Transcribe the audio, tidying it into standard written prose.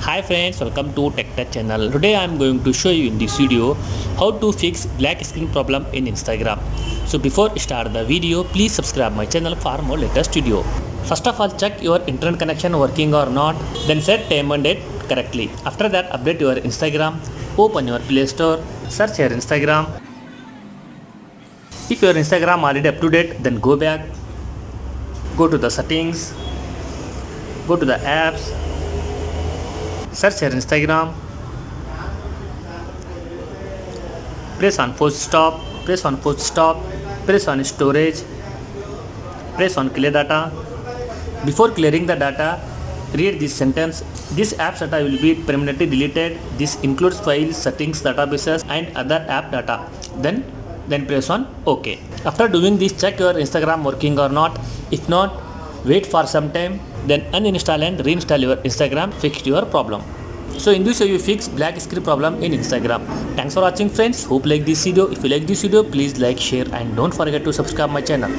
Hi friends, welcome to TechTouch channel. Today I am going to show you in this video how to fix black screen problem in Instagram. So before start the video, please subscribe my channel for more latest video. First of all, check your internet connection working or not, then set time and date correctly. After that, update your Instagram, open your Play Store, search your Instagram. If your Instagram already up to date, then go back, go to the settings, go to the apps, search your Instagram, press on force stop, press on force stop, press on storage, press on clear data. Before clearing the data, read this sentence: this app data will be permanently deleted. This includes files, settings, databases and other app data. Then press on OK. After doing this, check your Instagram working or not. If not, wait for some time, then uninstall and reinstall your Instagram, fix your problem. So in this way you fix black screen problem in Instagram. Thanks for watching friends. Hope you like this video. If you like this video, please like, share and don't forget to subscribe my channel.